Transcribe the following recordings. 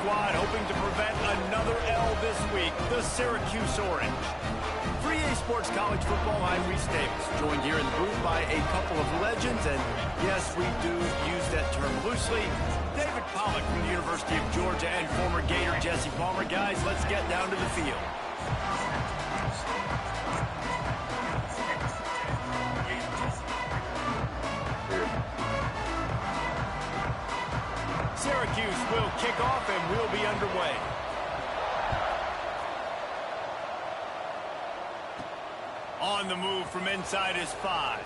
squad hoping to prevent another L this week, the Syracuse Orange. For EA Sports College Football, I'm Reese Davis, joined here in the booth by a couple of legends, and yes, we do use that term loosely. David Pollack from the University of Georgia and former Gator Jesse Palmer. Guys, let's get down to the field. Syracuse will kick off and we'll be underway. On the move from inside his 5.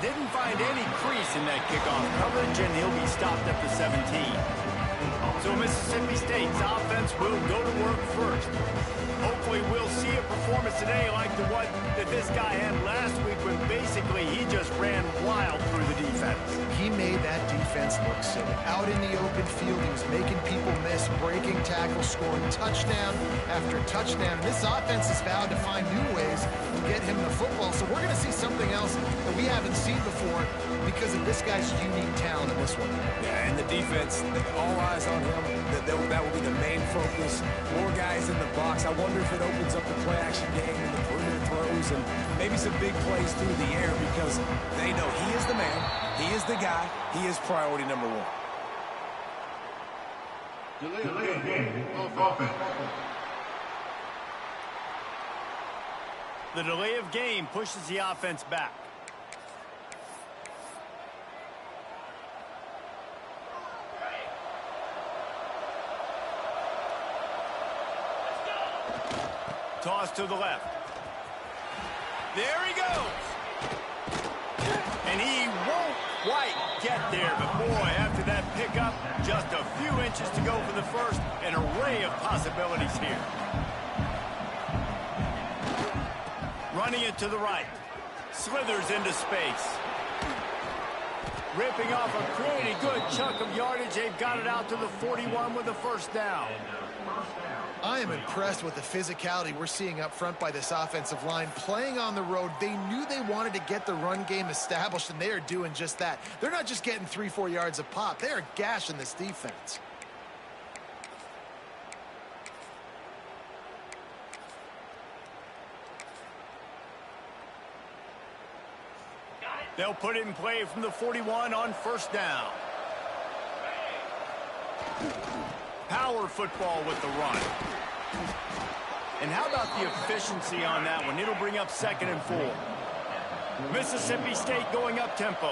Didn't find any crease in that kickoff coverage, and he'll be stopped at the 17. So Mississippi State's offense will go to work first. Hopefully we'll see a performance today like the one that this guy had last week when basically he just ran wild through the defense. He made that defense look silly. Out in the open field, he was making people miss, breaking tackles, scoring touchdown after touchdown. This offense has vowed to find new ways to get him the football. So we're going to see something else that we haven't seen before because of this guy's unique talent in this one. Yeah, and the defense, all eyes on him. That will be the main focus. More guys in the box. I wonder if it opens up the play-action game and the perimeter throws and maybe some big plays through the air because they know he is the man, he is the guy, he is priority number 1. Delay of game of offense. The delay of game pushes the offense back. Toss to the left. There he goes. And he won't quite get there, but boy, after that pickup, just a few inches to go for the first. An array of possibilities here. Running it to the right. Slithers into space. Ripping off a pretty good chunk of yardage. They've got it out to the 41 with a first down. I am impressed with the physicality we're seeing up front by this offensive line. Playing on the road, they knew they wanted to get the run game established, and they are doing just that. They're not just getting 3-4 yards a pop. They are gashing this defense. They'll put it in play from the 41 on first down. Power football with the run. And how about the efficiency on that one? It'll bring up 2nd and 4. Mississippi State going up tempo.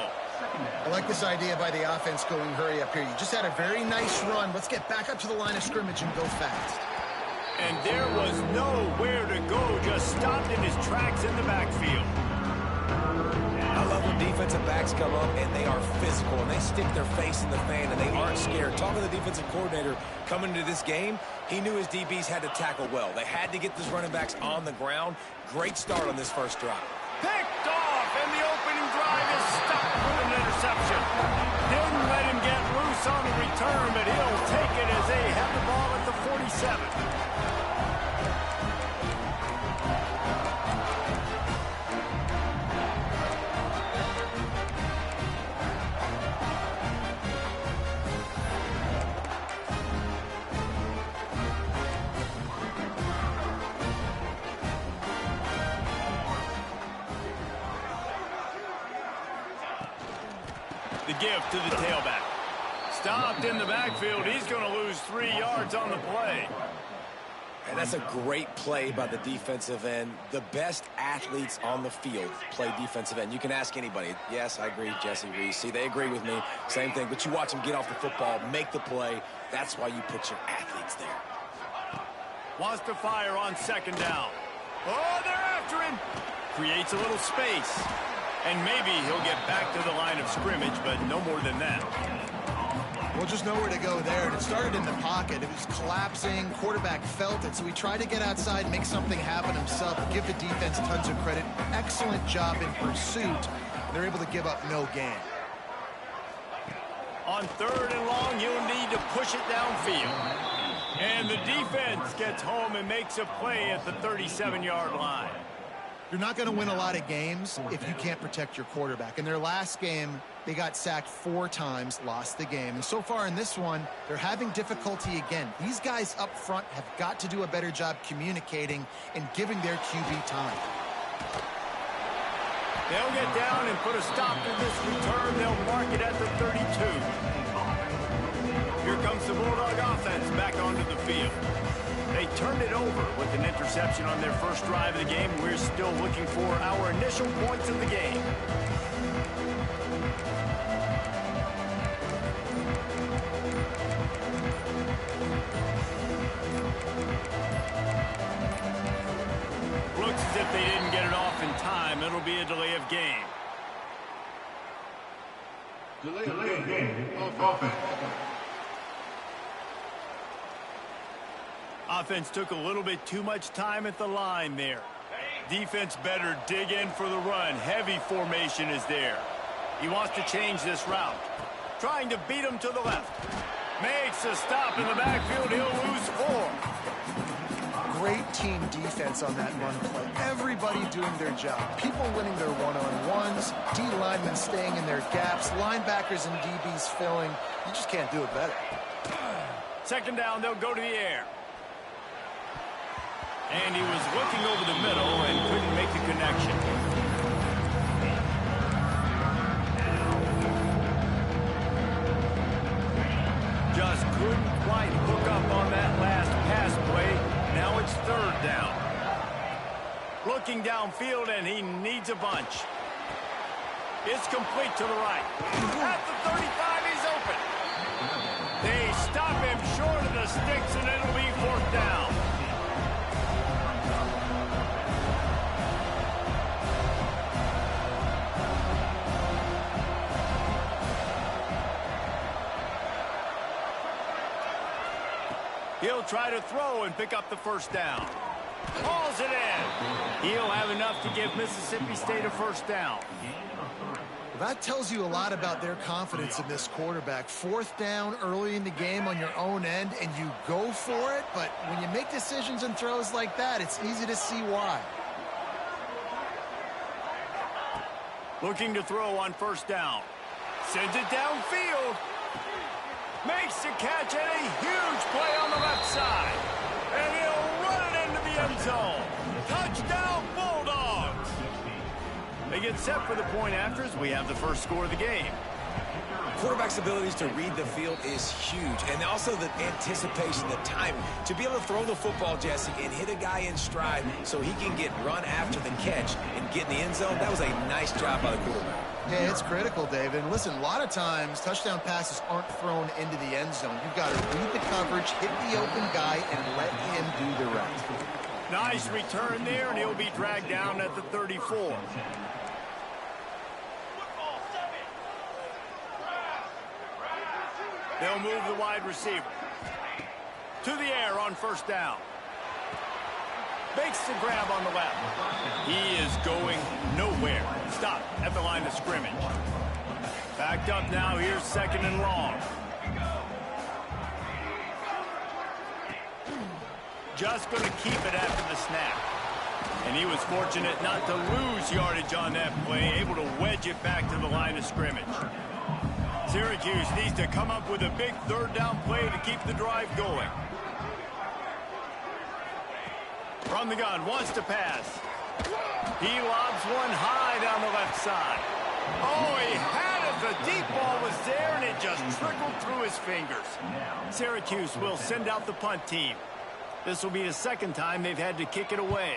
I like this idea by the offense going hurry up here. You just had a very nice run. Let's get back up to the line of scrimmage and go fast. And there was nowhere to go, just stopped in his tracks in the backfield. I love when defensive backs come up and they are physical and they stick their face in the fan and they aren't scared. Talking to the defensive coordinator coming into this game, he knew his DBs had to tackle well. They had to get these running backs on the ground. Great start on this first drive. Picked off, and the opening drive is stopped with an interception. Didn't let him get loose on the return, but he'll take it as they have the ball at the 47. The give to the tailback. Stopped in the backfield. He's going to lose 3 yards on the play. And that's a great play by the defensive end. The best athletes on the field play defensive end. You can ask anybody. Yes, I agree, Jesse Reese. See, they agree with me. Same thing. But you watch them get off the football, make the play. That's why you put your athletes there. Wants to fire on 2nd down. Oh, they're after him. Creates a little space. And maybe he'll get back to the line of scrimmage, but no more than that. Well, just nowhere to go there. And it started in the pocket. It was collapsing. Quarterback felt it, so he tried to get outside, make something happen himself. Give the defense tons of credit. Excellent job in pursuit. They're able to give up no gain. On 3rd and long, you'll need to push it downfield. And the defense gets home and makes a play at the 37-yard line. You're not going to win a lot of games if you can't protect your quarterback. In their last game, They got sacked 4 times, lost the game. And so far in this one, they're having difficulty again. These guys up front have got to do a better job communicating and giving their QB time. They'll get down and put a stop to this return. They'll mark it at the 32. Here comes the Bulldog offense back onto the field. They turned it over with an interception on their first drive of the game. We're still looking for our initial points of the game. Looks as if they didn't get it off in time. It'll be a delay of game. Delay of game. Offense. Offense took a little bit too much time at the line there. Defense better dig in for the run. Heavy formation is there. He wants to change this route. Trying to beat him to the left. Makes a stop in the backfield. He'll lose 4. Great team defense on that run play. Everybody doing their job. People winning their one-on-ones, D linemen staying in their gaps, linebackers and DBs filling. You just can't do it better. Second down, they'll go to the air. And he was looking over the middle and couldn't make the connection. Just couldn't quite hook up on that last pass play. Now it's third down. Looking downfield, and he needs a bunch. It's complete to the right. At the 35, he's open. They stop him short of the sticks, and it'll be 4th down. He'll try to throw and pick up the first down. Hauls it in. He'll have enough to give Mississippi State a first down. Well, that tells you a lot about their confidence in this quarterback. 4th down early in the game on your own end, and you go for it. But when you make decisions and throws like that, it's easy to see why. Looking to throw on first down. Sends it downfield. Makes the catch, and a huge play on the left side. And he'll run it into the end zone. Touchdown, Bulldogs. They get set for the point afters. We have the first score of the game. Quarterback's abilities to read the field is huge, and also the anticipation, the timing. To be able to throw the football, Jesse, and hit a guy in stride so he can get run after the catch and get in the end zone, that was a nice job by the quarterback. Yeah, it's critical, David. And listen, a lot of times, touchdown passes aren't thrown into the end zone. You've got to read the coverage, hit the open guy, and let him do the rest. Nice return there, and he'll be dragged down at the 34. They'll move the wide receiver. To the air on first down. Makes the grab on the left. He is going nowhere. Stop at the line of scrimmage. Backed up now. Here's 2nd and long. Just going to keep it after the snap. And he was fortunate not to lose yardage on that play. Able to wedge it back to the line of scrimmage. Syracuse needs to come up with a big 3rd down play to keep the drive going. From the gun, wants to pass. He lobs one high down the left side. Oh, he had it. The deep ball was there, and it just trickled through his fingers. Syracuse will send out the punt team. This will be the 2nd time they've had to kick it away.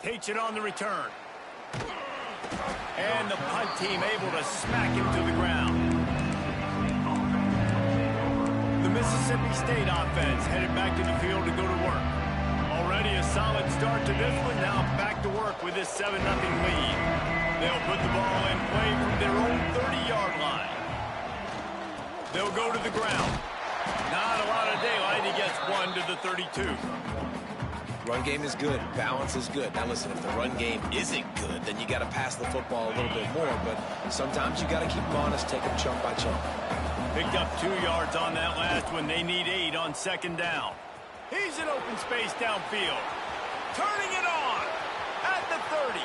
Takes it on the return. And the punt team able to smack him to the ground. The Mississippi State offense headed back to the field to go to work. Already a solid start to this one. Now back to work with this 7-0 lead. They'll put the ball in play from their own 30-yard line. They'll go to the ground. Not a lot of daylight. He gets 1 to the 32. Run game is good. Balance is good. Now listen, if the run game isn't good, then you got to pass the football a little bit more. But sometimes you got to keep them honest, take them chunk by chunk. Picked up 2 yards on that last one. They need 8 on 2nd down. He's in open space downfield. Turning it on at the 30.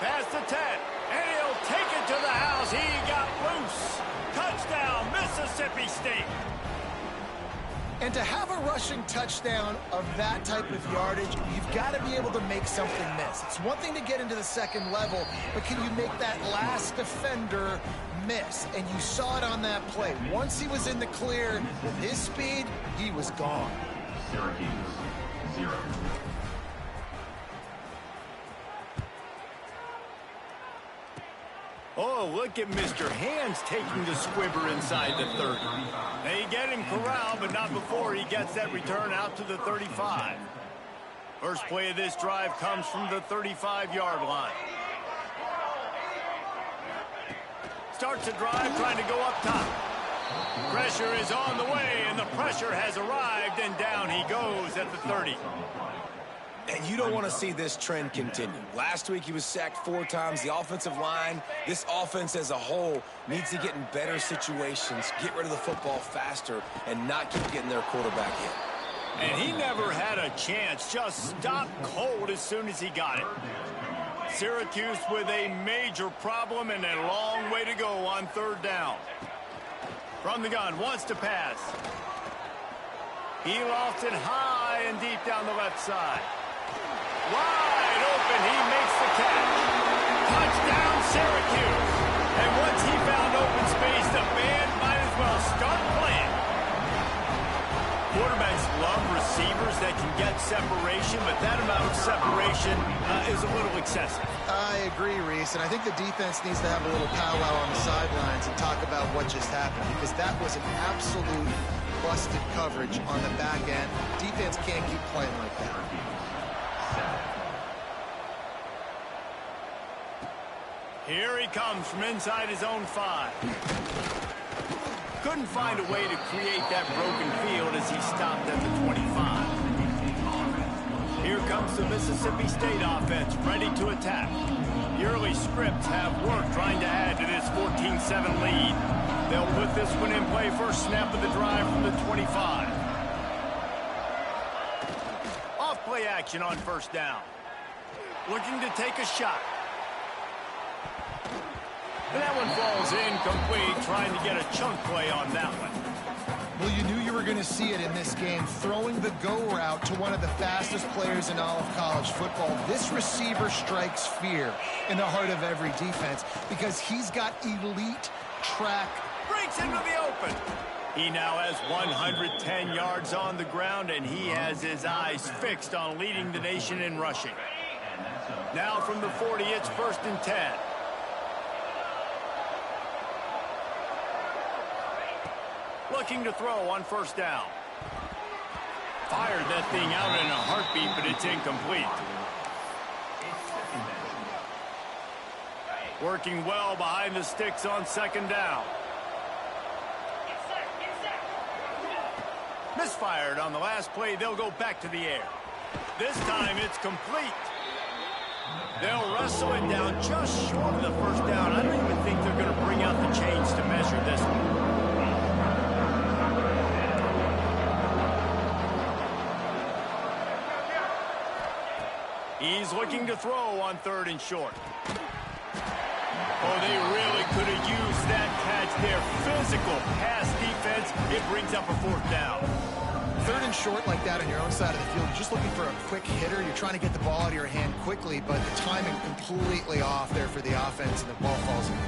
Past the 10. And he'll take it to the house. He got loose. Touchdown, Mississippi State. And to have a rushing touchdown of that type of yardage, you've got to be able to make something miss. It's one thing to get into the second level, but can you make that last defender miss? And you saw it on that play. Once he was in the clear with his speed, he was gone. Syracuse, 0. Oh, look at Mr. Hands taking the squibber inside the 30. They get him corralled, but not before he gets that return out to the 35. First play of this drive comes from the 35-yard line. Starts a drive trying to go up top. Pressure is on the way, and the pressure has arrived, and down he goes at the 30. And you don't want to see this trend continue. Last week he was sacked 4 times. The offensive line, this offense as a whole, needs to get in better situations, get rid of the football faster, and not keep getting their quarterback hit. And he never had a chance, just stopped cold as soon as he got it. Syracuse with a major problem and a long way to go on 3rd down. From the gun, wants to pass. He lofts it high and deep down the left side. Wide open, he makes the catch. Touchdown, Syracuse. And once he found open space, the band might as well start playing. Quarterbacks love receivers that can get separation, but that amount of separation is a little excessive. I agree, Reese, and I think the defense needs to have a little powwow on the sidelines and talk about what just happened, because that was an absolute busted coverage on the back end. Defense can't keep playing like that. Here he comes from inside his own 5. Couldn't find a way to create that broken field as he stopped at the 25. Here comes the Mississippi State offense, ready to attack. The early scripts have worked trying to add to this 14-7 lead. They'll put this one in play first snap of the drive from the 25. Off play action on 1st down. Looking to take a shot. And that one falls incomplete, trying to get a chunk play on that one. Well, you knew you were going to see it in this game, throwing the go route to one of the fastest players in all of college football. This receiver strikes fear in the heart of every defense because he's got elite track. Breaks into the open. He now has 110 yards on the ground, and he has his eyes fixed on leading the nation in rushing. Now from the 40, it's 1st and 10. Looking to throw on 1st down. Fired that thing out in a heartbeat, but it's incomplete. Working well behind the sticks on 2nd down. Misfired on the last play. They'll go back to the air. This time it's complete. They'll wrestle it down just short of the 1st down. I don't even think they're going to bring out the chains to measure this one. He's looking to throw on 3rd and short. Oh, they really could have used that catch there. Physical pass defense. It brings up a 4th down. 3rd and short like that on your own side of the field. You're just looking for a quick hitter. You're trying to get the ball out of your hand quickly, but the timing completely off there for the offense, and the ball falls in.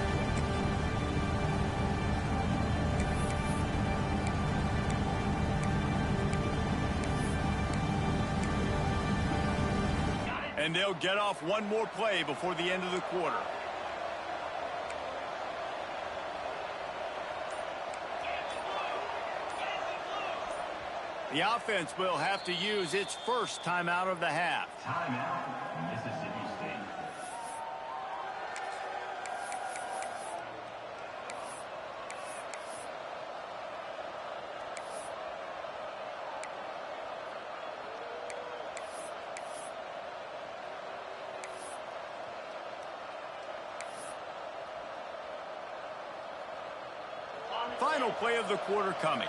And they'll get off one more play before the end of the quarter. The offense will have to use its first timeout of the half. Timeout, Mississippi State. Final play of the quarter coming.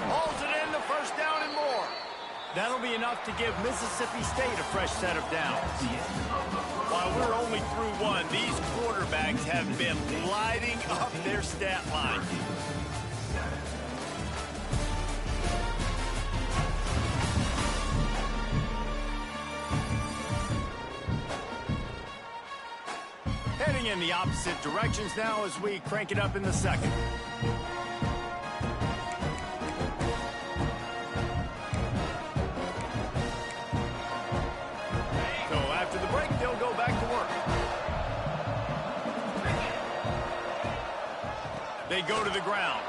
Hauls it in, the 1st down and more. That'll be enough to give Mississippi State a fresh set of downs. While we're only through one, these quarterbacks have been lighting up their stat line. Heading in the opposite directions now as we crank it up in the second. So after the break, they'll go back to work. They go to the ground.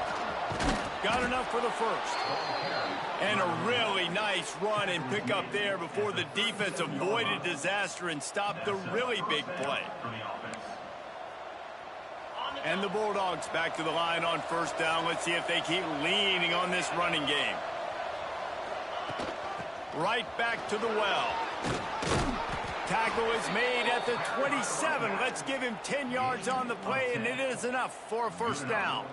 Got enough for the first. And a really nice run and pick up there before the defense avoided disaster and stopped the really big play. And the Bulldogs back to the line on first down. Let's see if they keep leaning on this running game. Right back to the well. Tackle is made at the 27. Let's give him 10 yards on the play, and it is enough for a first down.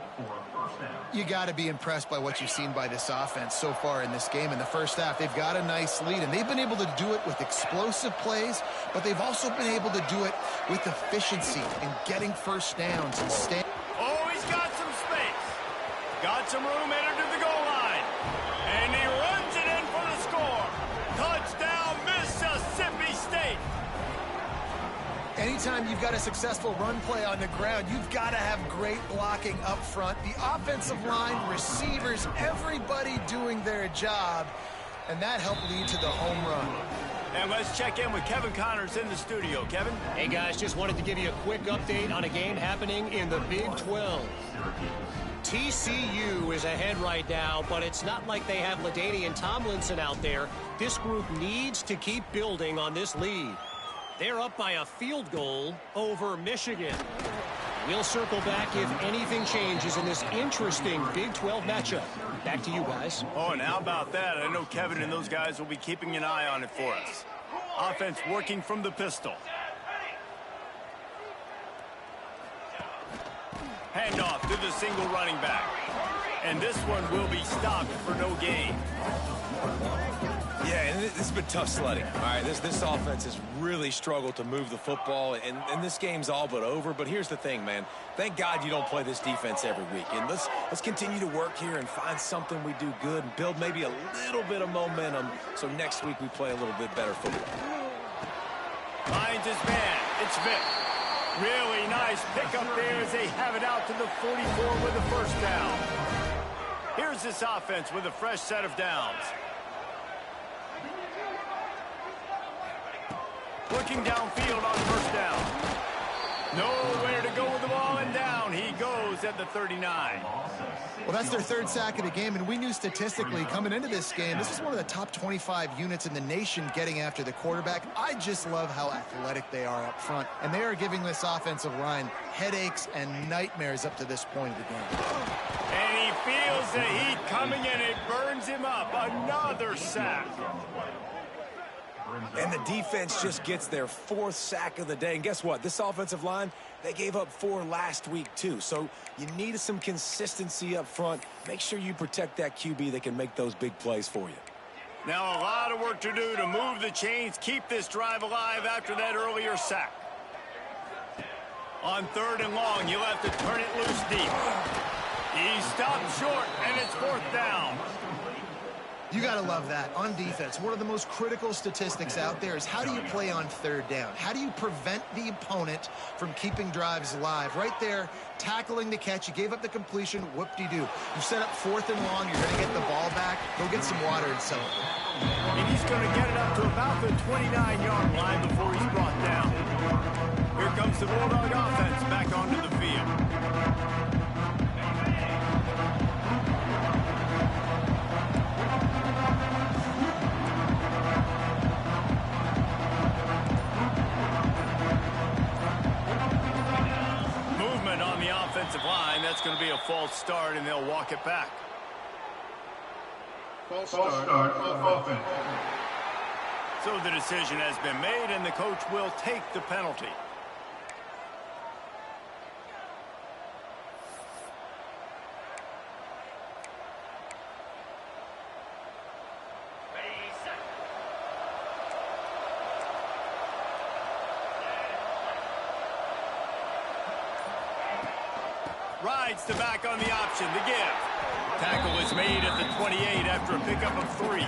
You got to be impressed by what you've seen by this offense so far in this game. In the first half, they've got a nice lead, and they've been able to do it with explosive plays, but they've also been able to do it with efficiency and getting first downs and staying. Oh, he's got some space. Got some room entered to the goal line. And he runs it in for the score. Touchdown, Mississippi State. Anytime you've got a successful run play on the ground, you've got to have great blocking up front. The offensive line, receivers, everybody doing their job. And that helped lead to the home run. And let's check in with Kevin Connors in the studio. Kevin? Hey, guys, just wanted to give you a quick update on a game happening in the Big 12. TCU is ahead right now, but it's not like they have LaDainian Tomlinson out there. This group needs to keep building on this lead. They're up by a field goal over Michigan. We'll circle back if anything changes in this interesting Big 12 matchup. Back to you guys. Oh, and how about that? I know Kevin and those guys will be keeping an eye on it for us. Offense working from the pistol. Handoff to the single running back. And this one will be stopped for no gain. Yeah, and this has been tough sledding. All right, this offense has really struggled to move the football, and this game's all but over. But here's the thing, man. Thank God you don't play this defense every week. And let's continue to work here and find something we do good and build maybe a little bit of momentum so next week we play a little bit better football. Finds his man. It's Vic. Really nice pickup there as they have it out to the 44 with a first down. Here's this offense with a fresh set of downs. Looking downfield on first down. Nowhere to go with the ball, and down he goes at the 39. Well, that's their third sack of the game, and we knew statistically coming into this game, this is one of the top 25 units in the nation getting after the quarterback. I just love how athletic they are up front, and they are giving this offensive line headaches and nightmares up to this point of the game. And he feels the heat coming, and it burns him up. Another sack. And the defense just gets their fourth sack of the day. And guess what? This offensive line, they gave up 4 last week too. So you need some consistency up front. Make sure you protect that QB that can make those big plays for you. Now a lot of work to do to move the chains, keep this drive alive after that earlier sack. On 3rd and long, you'll have to turn it loose deep. He stopped short, and it's 4th down. You got to love that. On defense, one of the most critical statistics out there is how do you play on 3rd down? How do you prevent the opponent from keeping drives alive? Right there, tackling the catch. You gave up the completion. Whoop-de-doo. You set up 4th and long. You're going to get the ball back. Go get some water and celebrate. And he's going to get it up to about the 29-yard line before he's brought down. Here comes the Bulldog offense back onto the field. On the offensive line, that's going to be a false start, and they'll walk it back. False start on offense. So the decision has been made, and the coach will take the penalty. Ready, set. Rides the back on the option, the give. Tackle is made at the 28 after a pickup of 3.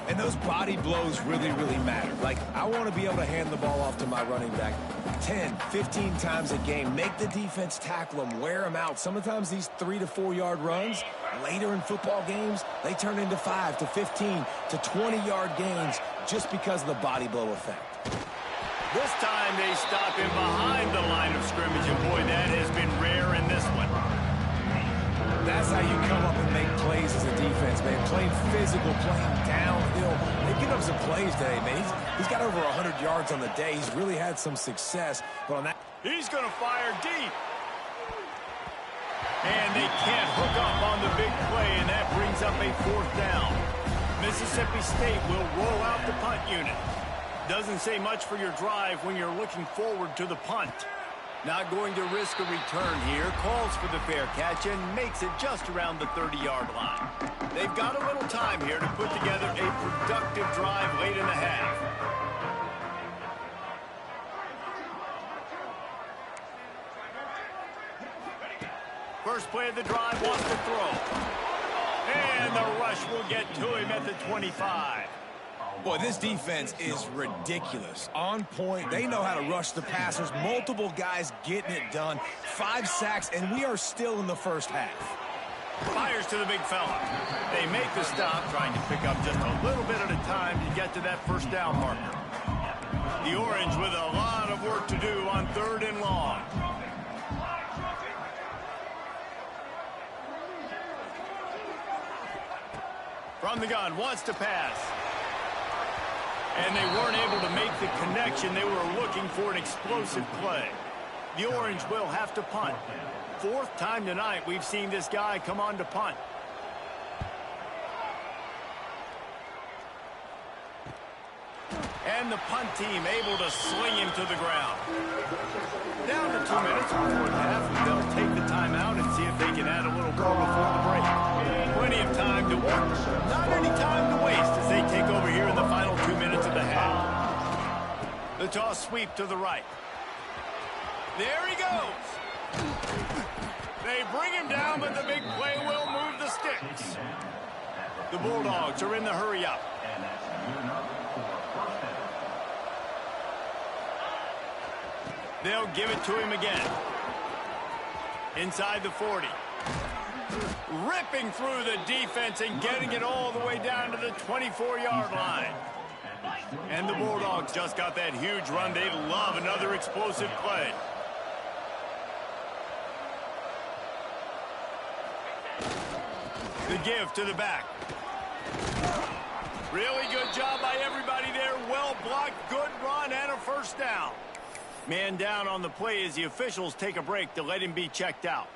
And those body blows really, really matter. Like, I want to be able to hand the ball off to my running back 10, 15 times a game. Make the defense tackle them, wear them out. Sometimes these 3 to 4 yard runs, later in football games, they turn into 5 to 15 to 20 yard gains just because of the body blow effect. This time they stop him behind the line of scrimmage, and boy, that has been rare in this one. That's how you come up and make plays as a defense, man. Playing physical, playing downhill. They've given up some plays today, man. He's got over 100 yards on the day. He's really had some success. But on that, he's going to fire deep. And they can't hook up on the big play, and that brings up a 4th down. Mississippi State will roll out the punt unit. Doesn't say much for your drive when you're looking forward to the punt. Not going to risk a return here. Calls for the fair catch and makes it just around the 30-yard line. They've got a little time here to put together a productive drive late in the half. First play of the drive wants to throw. And the rush will get to him at the 25. boy, this defense is ridiculous. On point. They know how to rush the passers. Multiple guys getting it done. 5 sacks, and we are still in the first half. Fires to the big fella. They make the stop, trying to pick up just a little bit at a time to get to that first down marker. The Orange with a lot of work to do on 3rd and long. From the gun, wants to pass. And they weren't able to make the connection. They were looking for an explosive play. The Orange will have to punt. 4th time tonight we've seen this guy come on to punt. And the punt team able to sling him to the ground. Down to 2 minutes before the half. They'll take the timeout and see if they can add a little more before the break. Plenty of time to work. Not any time to waste as they take over here in the final 2 minutes of the half. The toss sweep to the right. There he goes. They bring him down, but the big play will move the sticks. The Bulldogs are in the hurry-up. They'll give it to him again. Inside the 40. Ripping through the defense and getting it all the way down to the 24-yard line. And the Bulldogs just got that huge run. They love another explosive play. The give to the back. Really good job by everybody there. Well blocked, good run, and a first down. Man down on the play as the officials take a break to let him be checked out.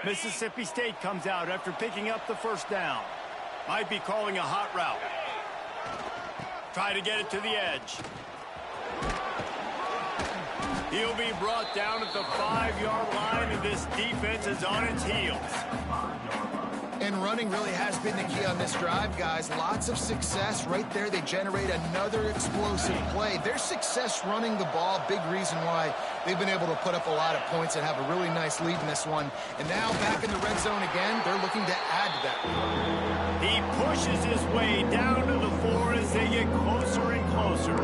Mississippi State comes out after picking up the first down. Might be calling a hot route. Try to get it to the edge. He'll be brought down at the 5-yard line, and this defense is on its heels. And running really has been the key on this drive, guys. Lots of success right there. They generate another explosive play. Their success running the ball, big reason why they've been able to put up a lot of points and have a really nice lead in this one. And now back in the red zone again, they're looking to add to that. He pushes his way down to the 4 as they get closer and closer.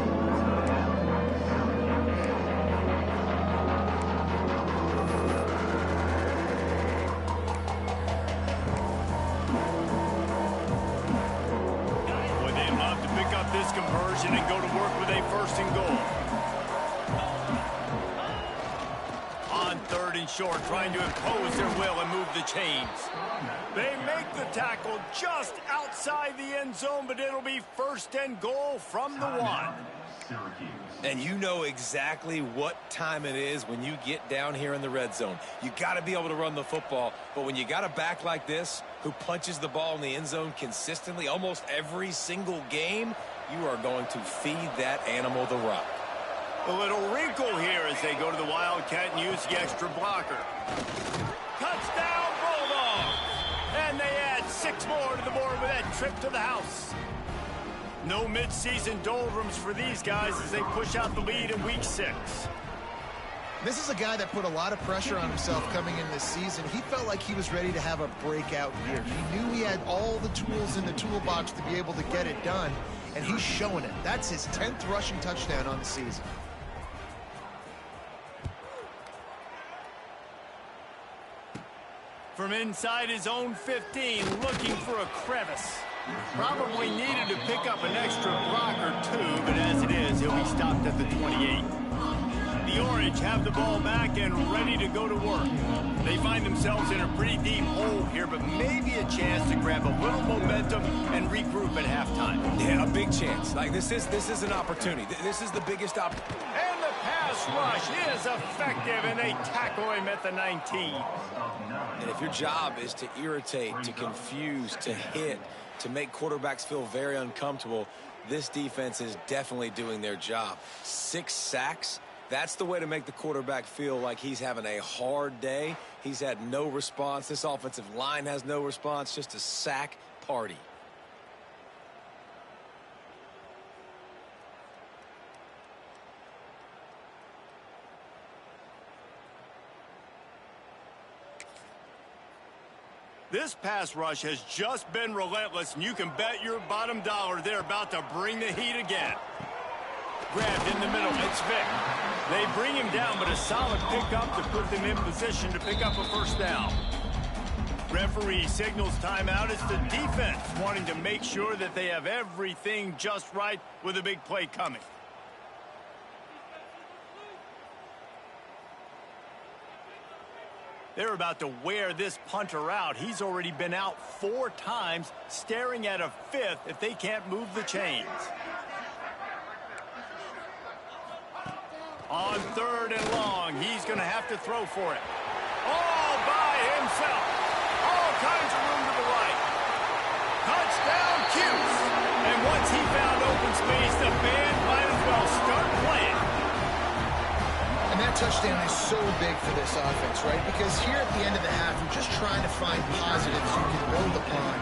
This conversion and go to work with a 1st and goal. On 3rd and short, trying to impose their will and move the chains. They make the tackle just outside the end zone, but it'll be 1st and goal from the 1. Syracuse. And you know exactly what time it is when you get down here in the red zone. You got to be able to run the football, but when you got a back like this who punches the ball in the end zone consistently almost every single game, you are going to feed that animal the rock. A little wrinkle here as they go to the Wildcat and use the extra blocker. Touchdown Bulldogs! And they add 6 more to the board with that trip to the house. No midseason doldrums for these guys as they push out the lead in week 6. This is a guy that put a lot of pressure on himself coming in this season. He felt like he was ready to have a breakout year. He knew he had all the tools in the toolbox to be able to get it done, and he's showing it. That's his 10th rushing touchdown on the season. From inside his own 15, looking for a crevice. Probably needed to pick up an extra block or two, but as it is, he'll be stopped at the 28. The Orange have the ball back and ready to go to work. They find themselves in a pretty deep hole here, but maybe a chance to grab a little momentum and regroup at halftime. Yeah, a big chance. Like, this is an opportunity. This is the biggest opportunity. And the pass rush is effective, and they tackle him at the 19. And if your job is to irritate, to confuse, to hit, to make quarterbacks feel very uncomfortable, this defense is definitely doing their job. 6 sacks. That's the way to make the quarterback feel like he's having a hard day. He's had no response. This offensive line has no response. Just a sack party. This pass rush has just been relentless, and you can bet your bottom dollar they're about to bring the heat again. Grabbed in the middle, it's Vick. They bring him down, but a solid pickup to put them in position to pick up a first down. Referee signals timeout. It's the defense wanting to make sure that they have everything just right with a big play coming. They're about to wear this punter out. He's already been out 4 times, staring at a 5th if they can't move the chains. On 3rd and long, he's going to have to throw for it. All by himself. All kinds of room to the right. Touchdown, Cuse. And once he found open space, the band might as well start playing. And that touchdown is so big for this offense, right? Because here at the end of the half, you're just trying to find positives you can build upon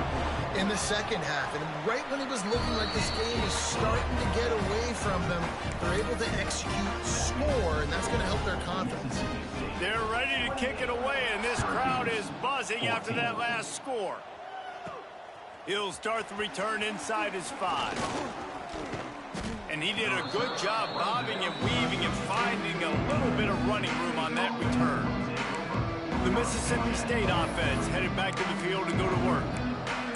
in the second half. And right when it was looking like this game is starting to get away from them, they're able to execute, score, and that's going to help their confidence. They're ready to kick it away, and this crowd is buzzing after that last score. He'll start the return inside his 5. And he did a good job bobbing and weaving and finding a little bit of running room on that return. The Mississippi State offense headed back to the field to go to work.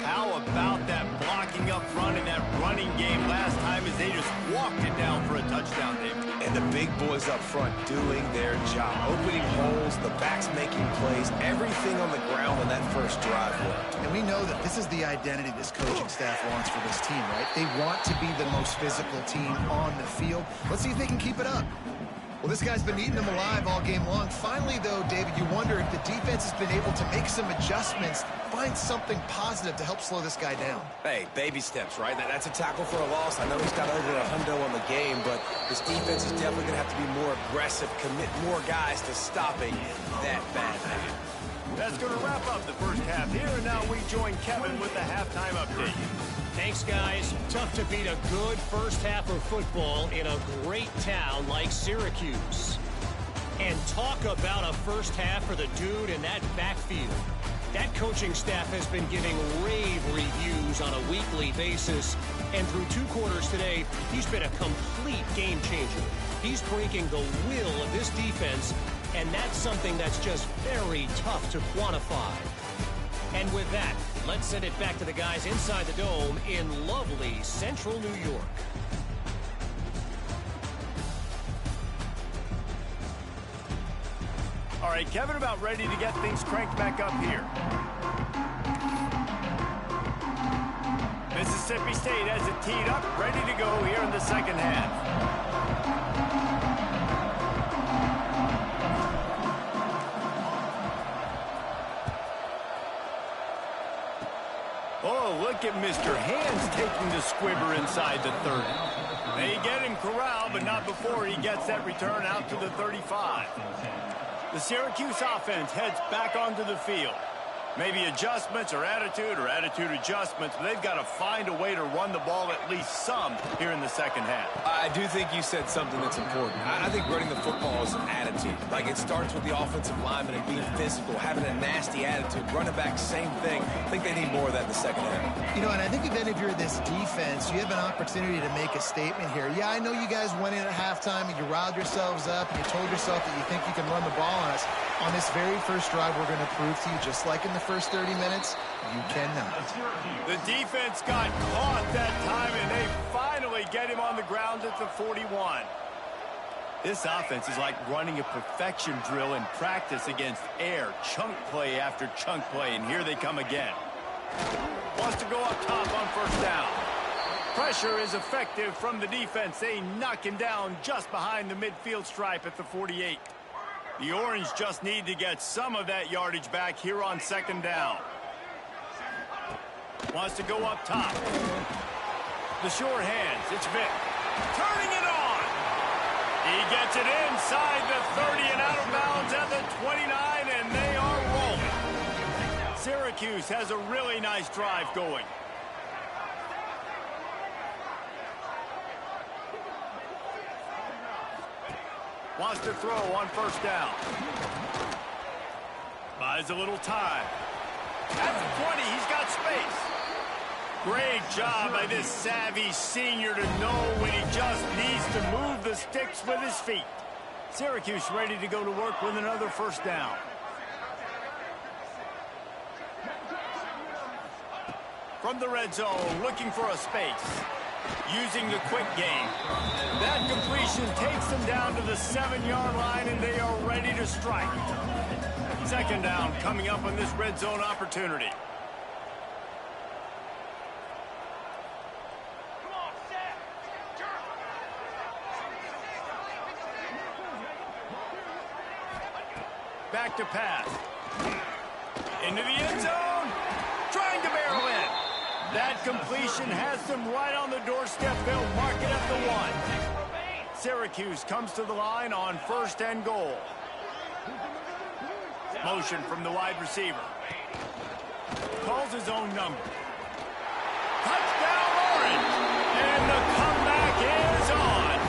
How about that blocking up front in that running game last time as they just walked it down for a touchdown, David? And the big boys up front doing their job. Opening holes, the backs making plays, everything on the ground on that first drive worked. And we know that this is the identity this coaching staff wants for this team, right? They want to be the most physical team on the field. Let's see if they can keep it up. Well, this guy's been eating them alive all game long. Finally, though, David, you wonder if the defense has been able to make some adjustments, find something positive to help slow this guy down. Hey, baby steps, right? That's a tackle for a loss. I know he's got over $100 on the game, but this defense is definitely going to have to be more aggressive, commit more guys to stopping that bad man. That's going to wrap up the first half here, and now we join Kevin with the halftime update. Thanks, guys. Tough to beat a good first half of football in a great town like Syracuse. And talk about a first half for the dude in that backfield. That coaching staff has been giving rave reviews on a weekly basis. And through 2 quarters today, he's been a complete game changer. He's breaking the will of this defense, and that's something that's just very tough to quantify. And with that, let's send it back to the guys inside the Dome in lovely central New York. All right, Kevin, about ready to get things cranked back up here. Mississippi State has it teed up, ready to go here in the second half. Oh, look at Mr. Hands taking the squibber inside the 30. They get him corralled, but not before he gets that return out to the 35. The Syracuse offense heads back onto the field. Maybe adjustments or attitude adjustments, but they've got to find a way to run the ball at least some here in the second half. I do think you said something that's important. I think running the football is an attitude. Like, it starts with the offensive lineman and being physical, having a nasty attitude. Running back, same thing. I think they need more of that in the second half. You know, and I think even if you're this defense, you have an opportunity to make a statement here. Yeah, I know you guys went in at halftime and you riled yourselves up and you told yourself that you think you can run the ball on us. On this very first drive, we're going to prove to you, just like in the first 30 minutes, you cannot. The defense got caught that time, and they finally get him on the ground at the 41. This offense is like running a perfection drill in practice against air, chunk play after chunk play, and here they come again. Wants to go up top on first down. Pressure is effective from the defense. They knock him down just behind the midfield stripe at the 48. The Orange just need to get some of that yardage back here on second down. Wants to go up top. The short hands. It's Vick. Turning it on. He gets it inside the 30 and out of bounds at the 29, and they are rolling. Syracuse has a really nice drive going. Wants to throw on first down. Buys a little time. At the 20, he's got space. Great job by this savvy senior to know when he just needs to move the sticks with his feet. Syracuse ready to go to work with another first down. From the red zone, looking for a space. Using the quick game. That completion takes them down to the 7-yard line, and they are ready to strike. Second down coming up on this red zone opportunity. Back to pass. Into the end zone. Trying to barrel in. That completion has them right on the doorstep. They'll mark it at the 1. Syracuse comes to the line on first and goal. Motion from the wide receiver. Calls his own number. Touchdown Orange! And the comeback is on.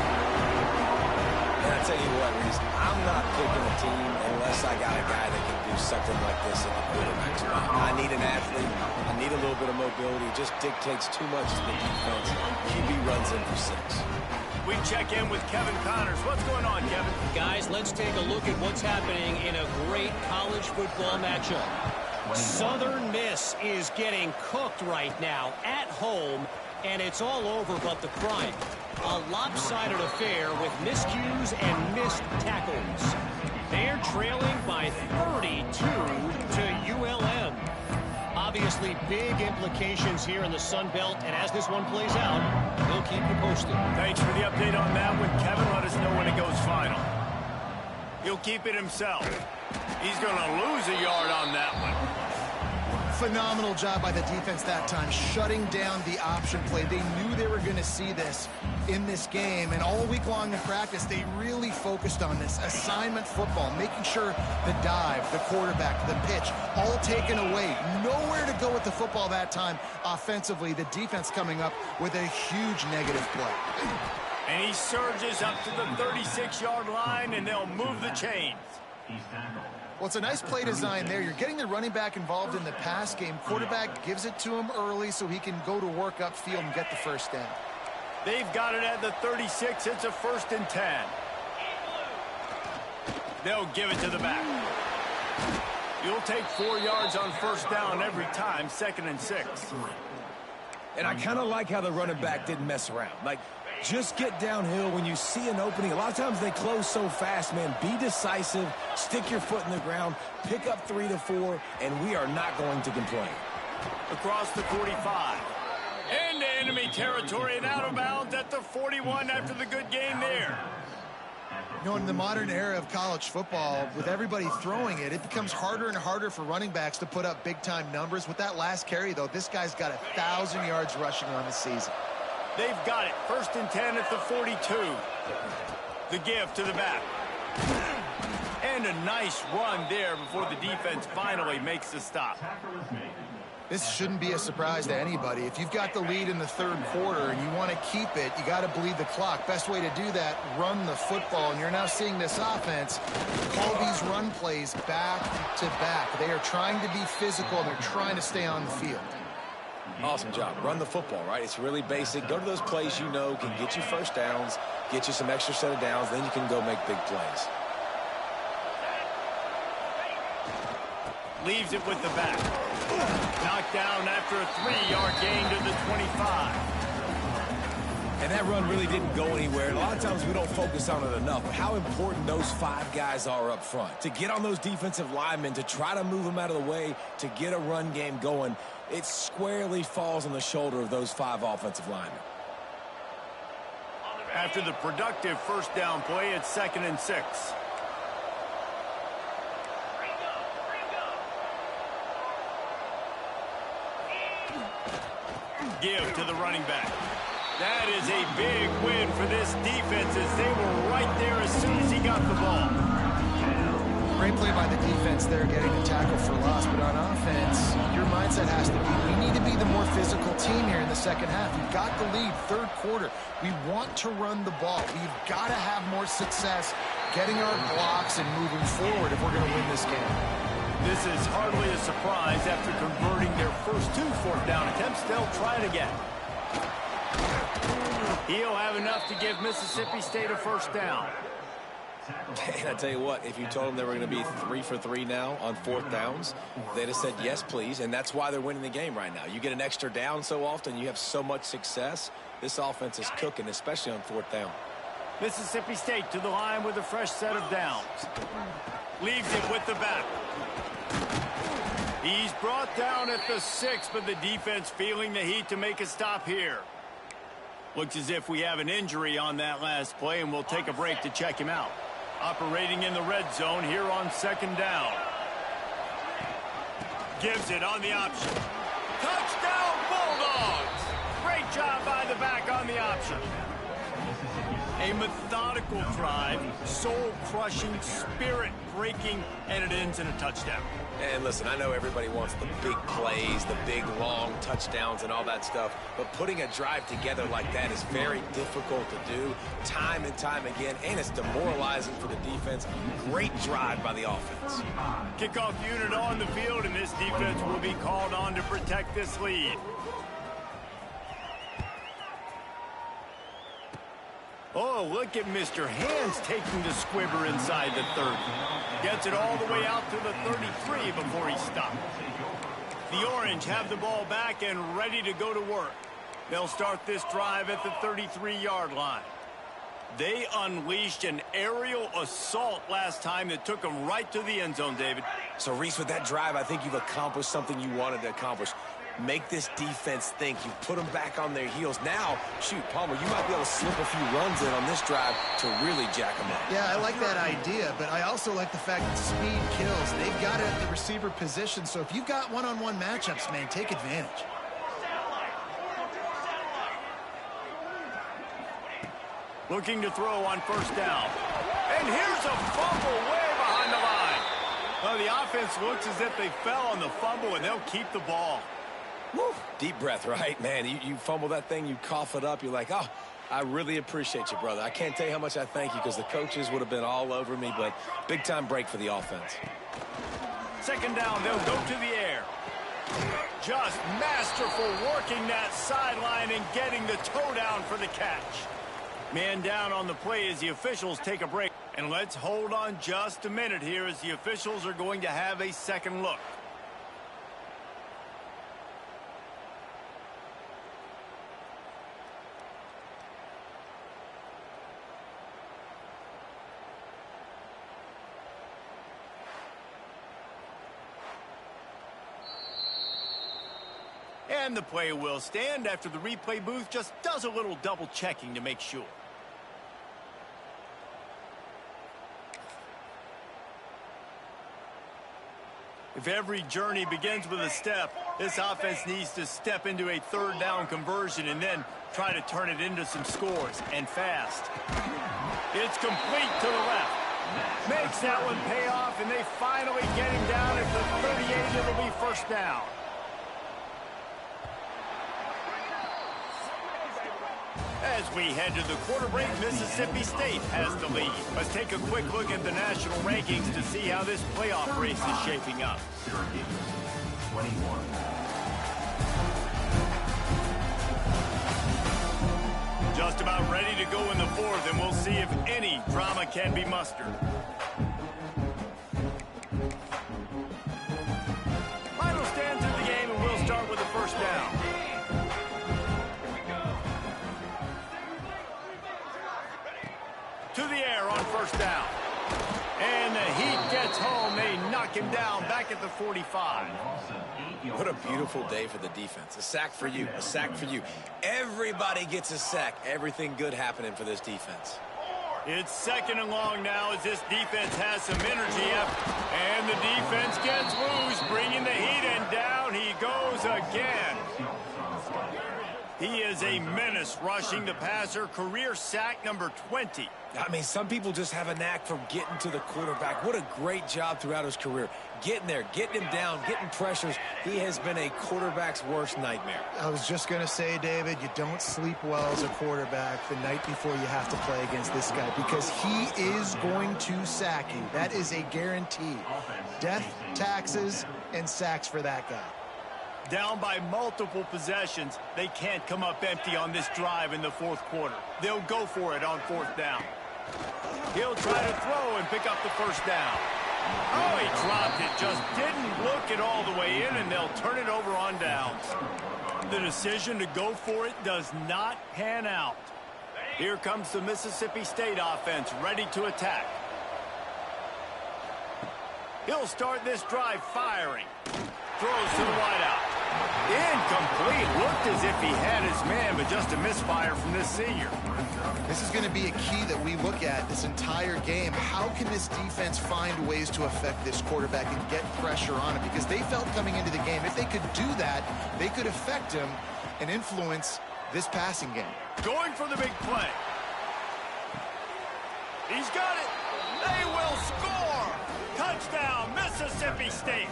And I tell you what, Reese, I'm not picking a team unless I got a guy that can do something like this at the quarterback spot. I need an athlete. I need a little bit of mobility. It just dictates too much to the defense. QB runs in for 6. We check in with Kevin Connors. What's going on, Kevin? Guys, let's take a look at what's happening in a great college football matchup. Southern Miss is getting cooked right now at home, and it's all over but the crime. A lopsided affair with miscues and missed tackles. They're trailing by 32 to ULM. Obviously, big implications here in the Sun Belt, and as this one plays out, we'll keep you posted. Thanks for the update on that one, Kevin. Let us know when it goes final. He'll keep it himself. He's going to lose a yard on that one. Phenomenal job by the defense that time, shutting down the option play. They knew they were going to see this in this game, and all week long in practice, they really focused on this assignment football, making sure the dive, the quarterback, the pitch, all taken away. Nowhere to go with the football that time offensively. The defense coming up with a huge negative play. And he surges up to the 36-yard line, and they'll move the chains. Well, it's a nice play design there. You're getting the running back involved in the pass game. Quarterback gives it to him early so he can go to work upfield and get the first down. They've got it at the 36. It's a 1st and 10. They'll give it to the back. You'll take 4 yards on first down every time, 2nd and 6. And I kind of like how the running back didn't mess around. Like, just get downhill when you see an opening. A lot of times they close so fast, man. Be decisive, stick your foot in the ground, pick up 3 to 4, and we are not going to complain. Across the 45. Into enemy territory and out of bounds at the 41 after the good game there. You know, in the modern era of college football, with everybody throwing it, it becomes harder and harder for running backs to put up big-time numbers. With that last carry, though, this guy's got 1,000 yards rushing on the season. They've got it. 1st and 10 at the 42. The give to the back. And find a nice run there before the defense finally makes the stop. Tackle is made. This shouldn't be a surprise to anybody. If you've got the lead in the third quarter and you want to keep it, you got to bleed the clock. Best way to do that, run the football. And you're now seeing this offense call these run plays back to back. They are trying to be physical, and they're trying to stay on the field. Awesome job. Run the football, right? It's really basic. Go to those plays you know can get you first downs, get you some extra set of downs, then you can go make big plays. Leaves it with the back. Knocked down after a 3-yard gain to the 25. And that run really didn't go anywhere. And a lot of times we don't focus on it enough. But how important those 5 guys are up front. To get on those defensive linemen, to try to move them out of the way, to get a run game going, it squarely falls on the shoulder of those 5 offensive linemen. After the productive first down play, it's 2nd and 6. Give to the running back. That is a big win for this defense as they were right there as soon as he got the ball. Great play by the defense there, getting the tackle for loss. But on offense, your mindset has to be, we need to be the more physical team here in the second half. We've got the lead, third quarter. We want to run the ball. We've got to have more success getting our blocks and moving forward if we're going to win this game. This is hardly a surprise after converting their first 2 fourth-down attempts. They'll try it again. He'll have enough to give Mississippi State a first down. And I tell you what, if you told them they were going to be 3 for 3 now on 4th downs, they'd have said yes, please. And that's why they're winning the game right now. You get an extra down so often, you have so much success. This offense is cooking, especially on 4th down. Mississippi State to the line with a fresh set of downs. Leaves it with the back. He's brought down at the 6, but the defense feeling the heat to make a stop here. Looks as if we have an injury on that last play, and we'll take a break to check him out. Operating in the red zone here on 2nd down. Gives it on the option. Touchdown Bulldogs! Great job by the back on the option. A methodical drive, soul-crushing, spirit-breaking, and it ends in a touchdown. And listen, I know everybody wants the big plays, the big, long touchdowns and all that stuff, but putting a drive together like that is very difficult to do time and time again, and it's demoralizing for the defense. Great drive by the offense. Kickoff unit on the field, and this defense will be called on to protect this lead. Oh, look at Mr. Hands taking the squibber inside the 30. Gets it all the way out to the 33 before he stopped. The Orange have the ball back and ready to go to work. They'll start this drive at the 33-yard line. They unleashed an aerial assault last time that took them right to the end zone, David. So, Reese, with that drive, I think you've accomplished something you wanted to accomplish. Make this defense think. You put them back on their heels. Now, shoot, Palmer, you might be able to slip a few runs in on this drive to really jack them up. Yeah, I like that idea, but I also like the fact that speed kills. They've got it at the receiver position, so if you've got one-on-one matchups, man, take advantage. Looking to throw on first down. And here's a fumble way behind the line. Well, the offense looks as if they fell on the fumble, and they'll keep the ball. Woo. Deep breath, right? Man, you fumble that thing, you cough it up, you're like, oh, I really appreciate you, brother. I can't tell you how much I thank you because the coaches would have been all over me, but big-time break for the offense. 2nd down, they'll go to the air. Just masterful working that sideline and getting the toe down for the catch. Man down on the play as the officials take a break. And let's hold on just a minute here as the officials are going to have a second look. And the play will stand after the replay booth just does a little double checking to make sure. If every journey begins with a step, this offense needs to step into a 3rd down conversion and then try to turn it into some scores, and fast. It's complete to the left. Makes that one pay off, and they finally get him down at the 38. It'll be first down. As we head to the quarter break, Mississippi State has the lead. Let's take a quick look at the national rankings to see how this playoff race is shaping up. Syracuse, 21. Just about ready to go in the fourth, and we'll see if any drama can be mustered. Final stands of the game, and we'll start with the first down. To the air on first down. And the Heat gets home. They knock him down back at the 45. What a beautiful day for the defense. A sack for you, a sack for you. Everybody gets a sack. Everything good happening for this defense. It's second and long now as this defense has some energy up. And the defense gets loose, bringing the Heat, and down he goes again. He is a menace rushing the passer. Career sack number 20. I mean, some people just have a knack for getting to the quarterback. What a great job throughout his career. Getting there, getting him down, getting pressures. He has been a quarterback's worst nightmare. I was just going to say, David, you don't sleep well as a quarterback the night before you have to play against this guy because he is going to sack you. That is a guarantee. Death, taxes, and sacks for that guy. Down by multiple possessions, they can't come up empty on this drive in the fourth quarter. They'll go for it on fourth down. He'll try to throw and pick up the first down. Oh, he dropped it. Just didn't look it all the way in, and they'll turn it over on downs. The decision to go for it does not pan out. Here comes the Mississippi State offense ready to attack. He'll start this drive firing. Throws to the wideout. Incomplete. Looked as if he had his man, but just a misfire from this senior. This is going to be a key that we look at this entire game. How can this defense find ways to affect this quarterback and get pressure on him? Because they felt coming into the game, if they could do that, they could affect him and influence this passing game. Going for the big play. He's got it. They will score. Touchdown, Mississippi State.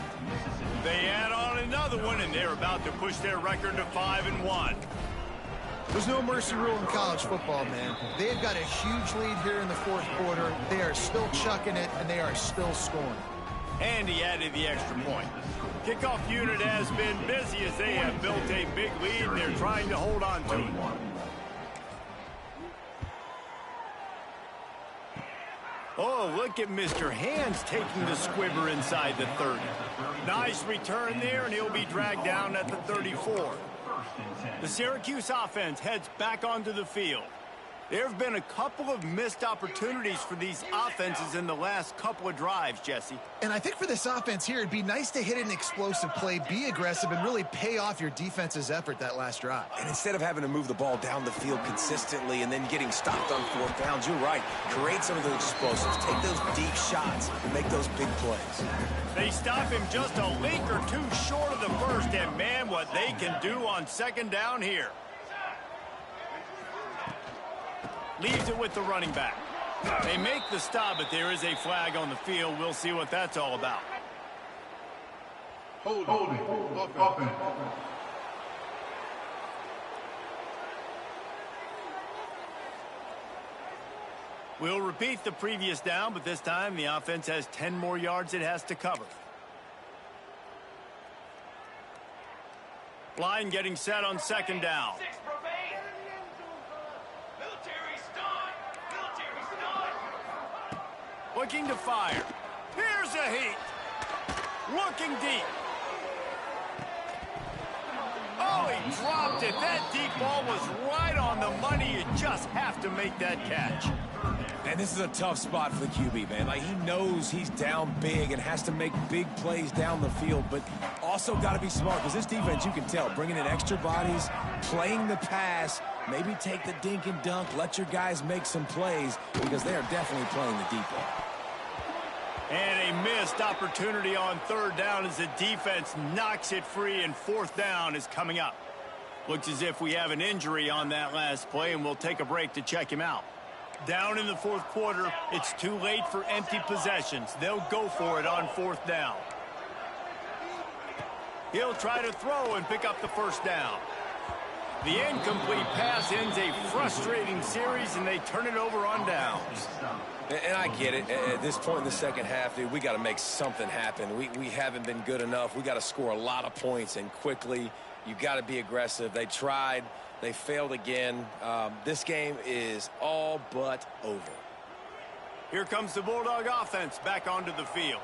They add on another one, and they're about to push their record to 5-1. There's no mercy rule in college football, man. They've got a huge lead here in the fourth quarter. They are still chucking it, and they are still scoring. And he added the extra point. Kickoff unit has been busy as they have built a big lead, and they're trying to hold on to it. Oh, look at Mr. Hands taking the squibber inside the 30. Nice return there, and he'll be dragged down at the 34. The Syracuse offense heads back onto the field. There have been a couple of missed opportunities for these offenses in the last couple of drives, Jesse. And I think for this offense here, it'd be nice to hit an explosive play, be aggressive, and really pay off your defense's effort that last drive. And instead of having to move the ball down the field consistently and then getting stopped on fourth downs, you're right. Create some of those explosives. Take those deep shots and make those big plays. They stop him just a link or two short of the first, and man, what they can do on second down here. Leaves it with the running back. They make the stop, but there is a flag on the field. We'll see what that's all about. Holding. Offense. We'll repeat the previous down, but this time the offense has 10 more yards it has to cover. Line getting set on second down. Looking to fire. Here's a Heat. Looking deep. Oh, he dropped it. That deep ball was right on the money. You just have to make that catch. And this is a tough spot for the QB, man. Like, he knows he's down big and has to make big plays down the field, but also got to be smart because this defense, you can tell, bringing in extra bodies, playing the pass, maybe take the dink and dunk, let your guys make some plays because they are definitely playing the deep ball. And a missed opportunity on third down as the defense knocks it free, and fourth down is coming up. Looks as if we have an injury on that last play, and we'll take a break to check him out. Down in the fourth quarter, it's too late for empty possessions. They'll go for it on fourth down. He'll try to throw and pick up the first down. The incomplete pass ends a frustrating series, and they turn it over on downs. And I get it. At this point in the second half, dude, we got to make something happen. We haven't been good enough. We got to score a lot of points and quickly. You got to be aggressive. They tried. They failed again. This game is all but over. Here comes the Bulldog offense back onto the field.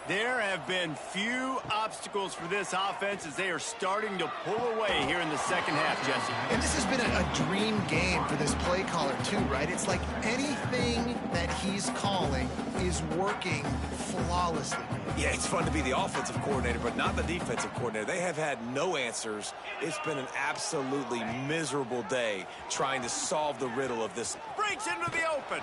There have been few obstacles for this offense as they are starting to pull away here in the second half, Jesse. And this has been a dream game for this play caller, too, right? It's like anything that he's calling is working flawlessly. Yeah, it's fun to be the offensive coordinator, but not the defensive coordinator. They have had no answers. It's been an absolutely miserable day trying to solve the riddle of this. Breaks into the open.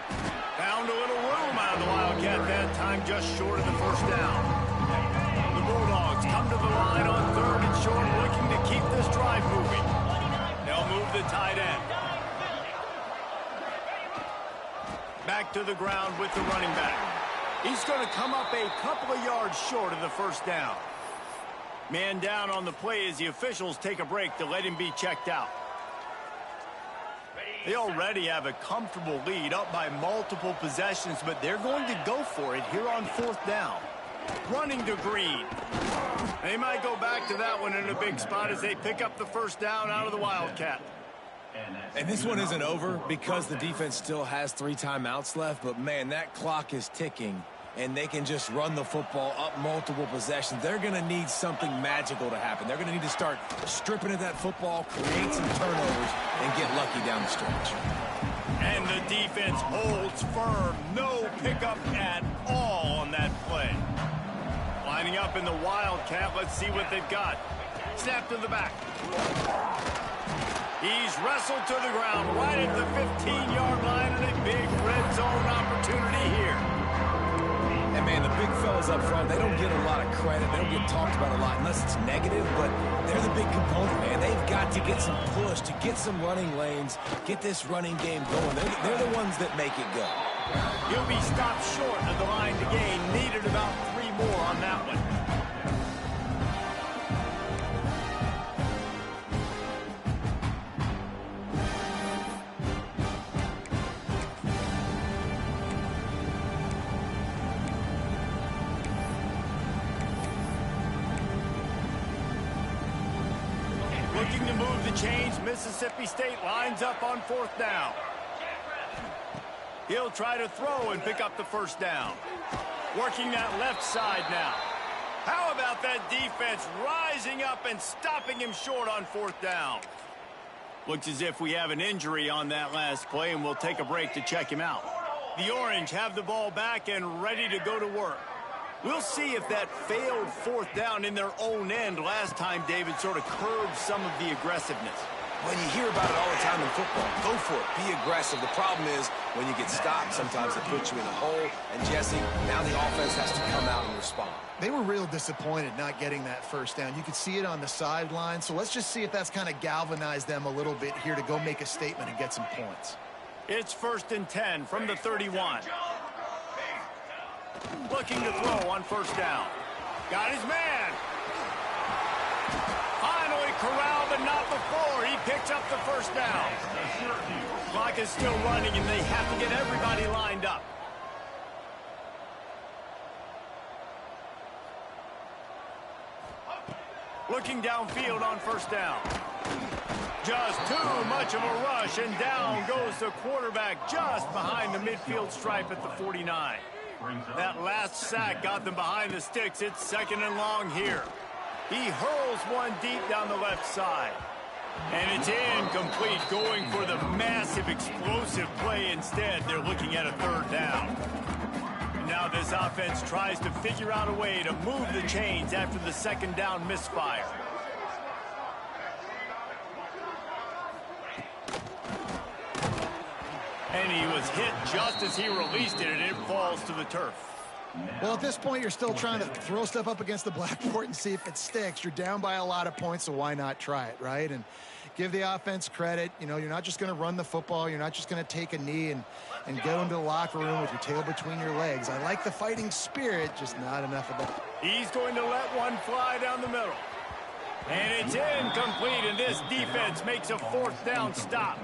Found a little room out of the Wildcat that time, just short of the first down. The Bulldogs come to the line on third and short, looking to keep this drive moving. They'll move the tight end. Back to the ground with the running back. He's going to come up a couple of yards short of the first down. Man down on the play as the officials take a break to let him be checked out. They already have a comfortable lead, up by multiple possessions, but they're going to go for it here on fourth down. Running to Green. They might go back to that one in a big spot as they pick up the first down out of the Wildcat. And this one isn't over because the defense still has 3 timeouts left, but man, that clock is ticking, and they can just run the football up multiple possessions. They're going to need something magical to happen. They're going to need to start stripping at that football, create some turnovers, and get lucky down the stretch. And the defense holds firm. No pickup at all on that play. Lining up in the Wildcat. Let's see what they've got. Snap to the back. He's wrestled to the ground right at the 15-yard line, and a big red zone opportunity here. And man, the big fellas up front, they don't get a lot of credit. They don't get talked about a lot unless it's negative, but they're the big component, man. They've got to get some push, to get some running lanes, get this running game going. They're the ones that make it go. He'll be stopped short of the line to gain. Needed about 3 more on that one. Looking to move the chains, Mississippi State lines up on fourth down. He'll try to throw and pick up the first down. Working that left side now. How about that defense rising up and stopping him short on fourth down? Looks as if we have an injury on that last play, and we'll take a break to check him out. The Orange have the ball back and ready to go to work. We'll see if that failed fourth down in their own end last time, David, sort of curbed some of the aggressiveness. When you hear about it all the time in football, go for it. Be aggressive. The problem is when you get stopped, sometimes it puts you in a hole. And, Jesse, now the offense has to come out and respond. They were real disappointed not getting that first down. You could see it on the sideline. So let's just see if that's kind of galvanized them a little bit here to go make a statement and get some points. It's 1st and 10 from the 31. Looking to throw on first down. Got his man. Finally corralled, but not before. He picks up the first down. Clock is still running, and they have to get everybody lined up. Looking downfield on first down. Just too much of a rush, and down goes the quarterback just behind the midfield stripe at the 49. That last sack got them behind the sticks. It's 2nd and long here. He hurls one deep down the left side. And it's incomplete, going for the massive explosive play instead. They're looking at a 3rd down. And now this offense tries to figure out a way to move the chains after the 2nd down misfire. And he was hit just as he released it, and it falls to the turf. Well, at this point, you're still trying to throw stuff up against the blackboard and see if it sticks. You're down by a lot of points, so why not try it, right? And give the offense credit. You know, you're not just going to run the football. You're not just going to take a knee and go into the locker room with your tail between your legs. I like the fighting spirit, just not enough of that. He's going to let one fly down the middle. And it's incomplete, and this defense makes a 4th down stop.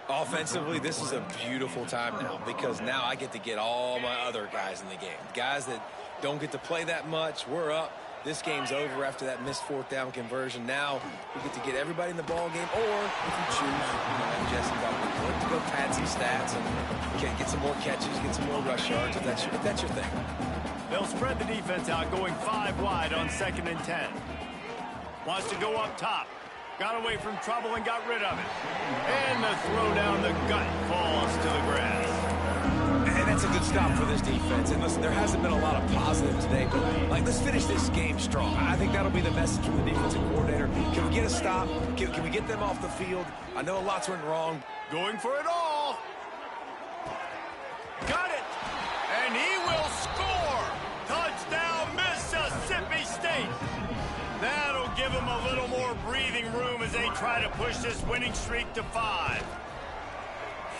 Offensively, this is a beautiful time now because now I get to get all my other guys in the game. Guys that don't get to play that much, we're up. This game's over after that missed 4th down conversion. Now we get to get everybody in the ball game, or if you choose, and Jesse to go pad some stats and get some more catches, get some more rush yards if that's your thing. They'll spread the defense out, going 5 wide on 2nd and 10. Wants to go up top. Got away from trouble and got rid of it. And the throw down the gut falls to the grass. And that's a good stop for this defense. And listen, there hasn't been a lot of positive today, but let's finish this game strong. I think that'll be the message from the defensive coordinator. Can we get a stop? Can we get them off the field? I know lots went wrong. Going for it all. Got it. And he will score. Touchdown, Mississippi State. That'll give them a little more breathing room as they try to push this winning streak to 5.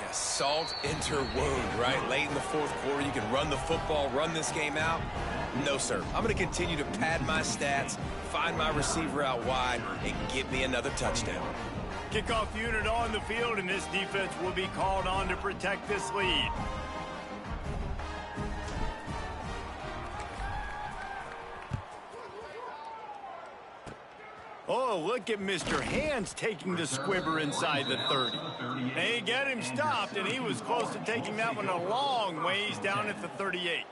Yeah, salt enter wound, right? Late in the 4th quarter, you can run the football, run this game out. No, sir. I'm going to continue to pad my stats, find my receiver out wide, and get me another touchdown. Kickoff unit on the field, and this defense will be called on to protect this lead. Oh, look at Mr. Hands taking the squibber inside the 30. They get him stopped, and he was close to taking that one a long ways down at the 38.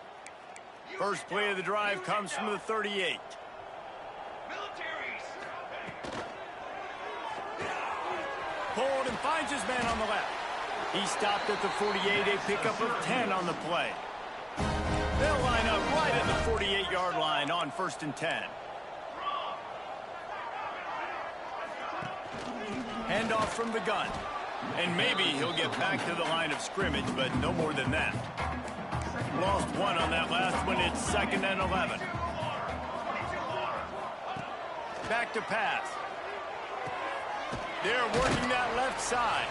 First play of the drive comes from the 38. Pulled and finds his man on the left. He stopped at the 48, a pickup of 10 on the play. They'll line up right at the 48-yard line on 1st and 10. Handoff from the gun. And maybe he'll get back to the line of scrimmage, but no more than that. Lost 1 on that last one. It's 2nd and 11. Back to pass. They're working that left side.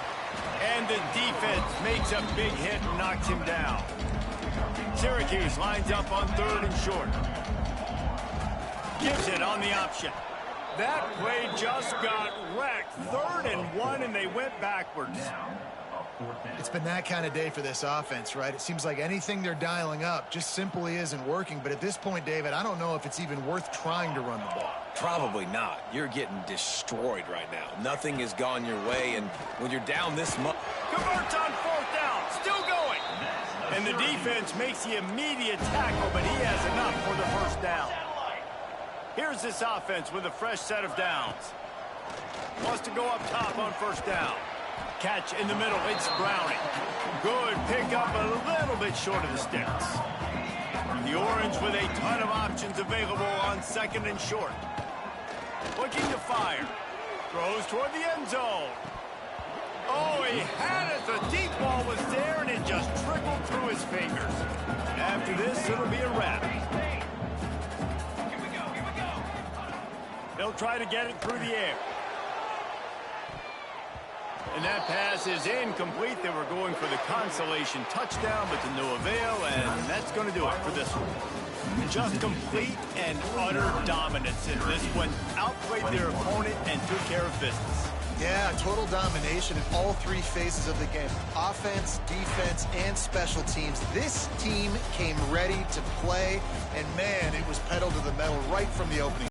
And the defense makes a big hit and knocks him down. Syracuse lines up on 3rd and short. Gives it on the option. That play just got wrecked. 3rd and 1, and they went backwards. It's been that kind of day for this offense, right? It seems like anything they're dialing up just simply isn't working. But at this point, David, I don't know if it's even worth trying to run the ball. Probably not. You're getting destroyed right now. Nothing has gone your way, and when you're down this much... Converts on 4th down. Still going. And the defense makes the immediate tackle, but he has enough for the 1st down. Here's this offense with a fresh set of downs. Wants to go up top on 1st down. Catch in the middle. It's Browning. Good pickup, a little bit short of the sticks. The Orange with a ton of options available on 2nd and short. Looking to fire. Throws toward the end zone. Oh, he had it. The deep ball was there, and it just trickled through his fingers. After this, it'll be a wrap. They'll try to get it through the air. And that pass is incomplete. They were going for the consolation touchdown, but to no avail, and that's going to do it for this one. Just complete and utter dominance in this one. Outplayed their opponent and took care of business. Yeah, total domination in all 3 phases of the game. Offense, defense, and special teams. This team came ready to play, and man, it was pedal to the metal right from the opening.